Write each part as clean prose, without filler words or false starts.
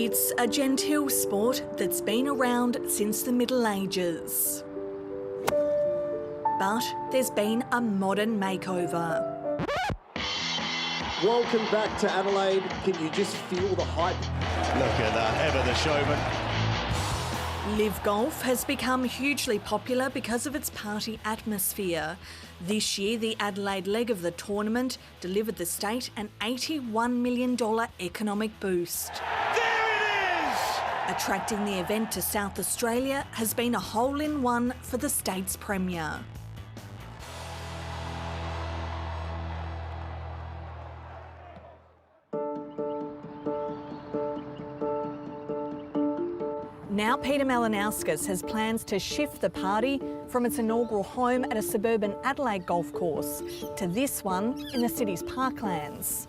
It's a genteel sport that's been around since the Middle Ages. But there's been a modern makeover. Welcome back to Adelaide. Can you just feel the hype? Look at that, ever the showman. LIV Golf has become hugely popular because of its party atmosphere. This year, the Adelaide leg of the tournament delivered the state an $81 million economic boost. There it is! Attracting the event to South Australia has been a hole-in-one for the state's premier. Now Peter Malinauskas has plans to shift the party from its inaugural home at a suburban Adelaide golf course to this one in the city's parklands.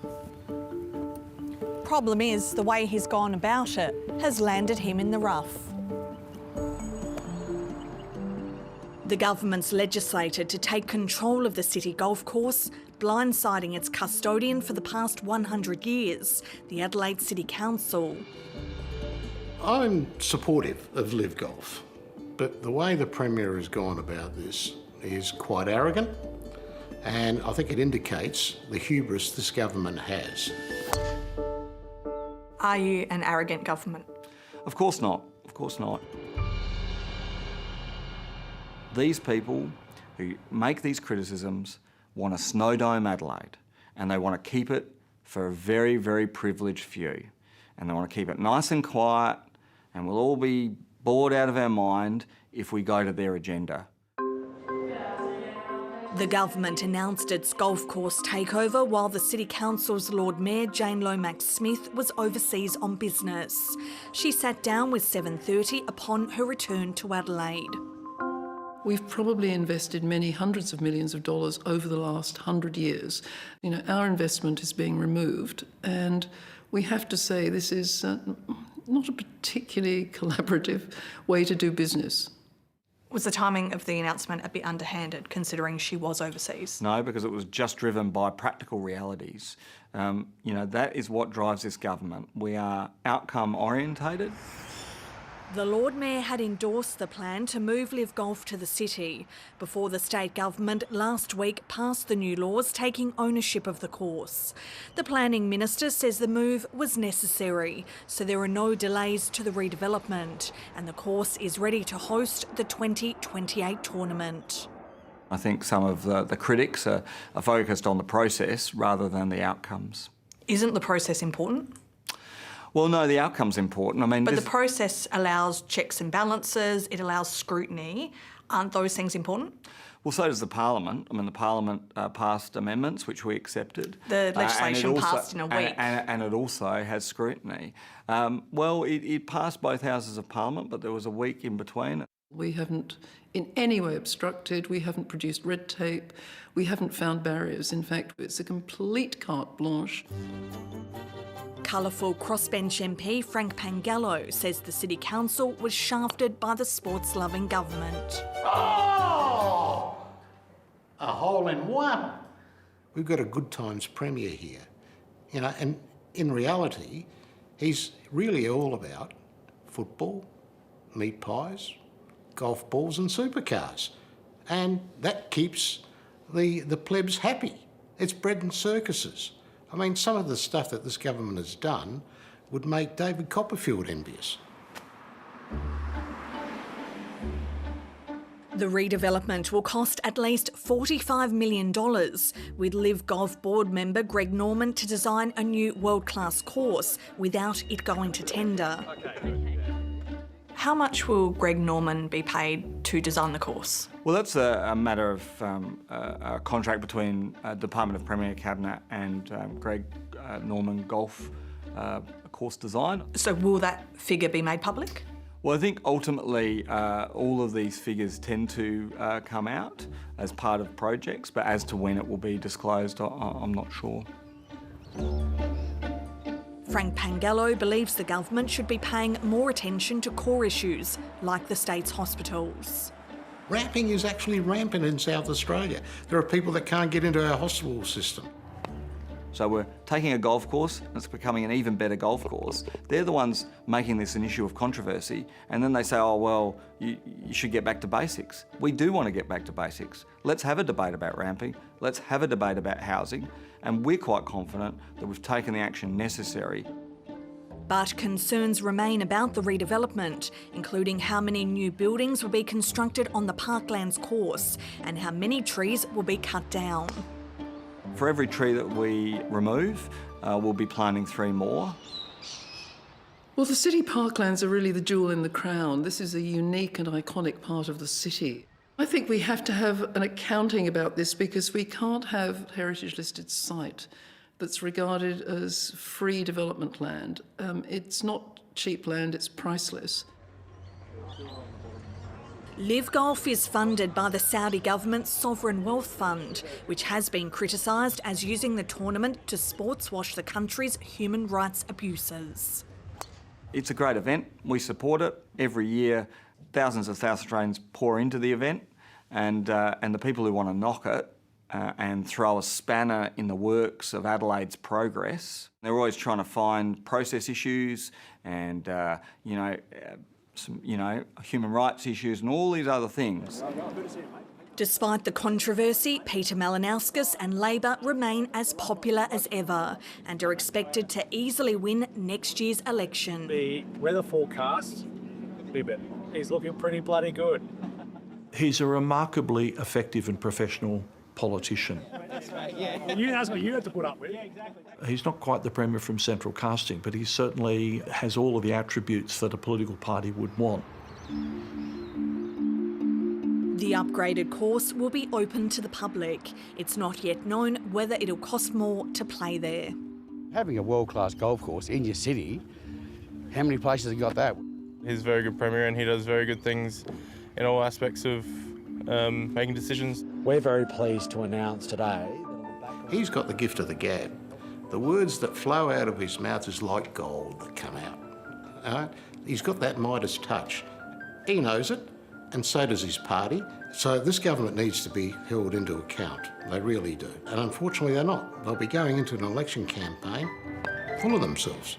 Problem is, the way he's gone about it has landed him in the rough. The government's legislated to take control of the city golf course, blindsiding its custodian for the past 100 years, the Adelaide City Council. I'm supportive of LIV Golf, but the way the Premier has gone about this is quite arrogant, and I think it indicates the hubris this government has. Are you an arrogant government? Of course not, of course not. These people who make these criticisms want to snow dome Adelaide, and they want to keep it for a very, very privileged few. And they want to keep it nice and quiet, and we'll all be bored out of our mind if we go to their agenda. The government announced its golf course takeover while the City Council's Lord Mayor Jane Lomax-Smith was overseas on business. She sat down with 7:30 upon her return to Adelaide. We've probably invested many hundreds of millions of dollars over the last 100 years. You know, our investment is being removed, and we have to say this is not a particularly collaborative way to do business. Was the timing of the announcement a bit underhanded, considering she was overseas? No, because it was just driven by practical realities. You know, that is what drives this government. We are outcome orientated. The Lord Mayor had endorsed the plan to move LIV Golf to the city before the state government last week passed the new laws taking ownership of the course. The planning minister says the move was necessary, so there are no delays to the redevelopment, and the course is ready to host the 2028 tournament. I think some of the critics are focused on the process rather than the outcomes. Isn't the process important? Well, no, the outcome's important. I mean, but the process allows checks and balances, it allows scrutiny. Aren't those things important? Well, so does the Parliament. I mean, the Parliament passed amendments, which we accepted. The legislation passed in a week. And it also has scrutiny. Well, it passed both houses of Parliament, but there was a week in between. We haven't in any way obstructed, we haven't produced red tape, we haven't found barriers. In fact, it's a complete carte blanche. Colourful crossbench MP Frank Pangallo says the City Council was shafted by the sports-loving government. Oh! A hole-in-one. We've got a good times premier here, you know, and in reality, he's really all about football, meat pies, golf balls and supercars. And that keeps the plebs happy. It's bread and circuses. I mean, some of the stuff that this government has done would make David Copperfield envious. The redevelopment will cost at least $45 million, with LIV Golf board member Greg Norman to design a new world-class course without it going to tender. How much will Greg Norman be paid to design the course? Well, that's a matter of a contract between Department of Premier Cabinet and Greg Norman Golf course design. So will that figure be made public? Well, I think ultimately all of these figures tend to come out as part of projects, but as to when it will be disclosed, I'm not sure. Frank Pangallo believes the government should be paying more attention to core issues, like the state's hospitals. Rapping is actually rampant in South Australia. There are people that can't get into our hospital system. So we're taking a golf course and it's becoming an even better golf course. They're the ones making this an issue of controversy, and then they say, oh, well, you should get back to basics. We do want to get back to basics. Let's have a debate about ramping. Let's have a debate about housing. And we're quite confident that we've taken the action necessary. But concerns remain about the redevelopment, including how many new buildings will be constructed on the Parklands course and how many trees will be cut down. For every tree that we remove, we'll be planting 3 more. Well, the city parklands are really the jewel in the crown. This is a unique and iconic part of the city. I think we have to have an accounting about this because we can't have heritage listed site that's regarded as free development land. It's not cheap land, it's priceless. LIV Golf is funded by the Saudi government's Sovereign Wealth Fund, which has been criticised as using the tournament to sports wash the country's human rights abuses. It's a great event. We support it. Every year, thousands of South Australians pour into the event, and the people who want to knock it and throw a spanner in the works of Adelaide's progress, they're always trying to find process issues and, human rights issues and all these other things. Despite the controversy, Peter Malinauskas and Labor remain as popular as ever and are expected to easily win next year's election. The weather forecast, he's looking pretty bloody good. He's a remarkably effective and professional politician. That's what you have to put up with. He's not quite the Premier from Central Casting, but he certainly has all of the attributes that a political party would want. The upgraded course will be open to the public. It's not yet known whether it'll cost more to play there. Having a world-class golf course in your city, how many places have got that? He's a very good Premier and he does very good things in all aspects of making decisions. We're very pleased to announce today. He's got the gift of the gab. The words that flow out of his mouth is like gold that come out. He's got that Midas touch. He knows it, and so does his party. So this government needs to be held into account. They really do. And unfortunately, they're not. They'll be going into an election campaign full of themselves.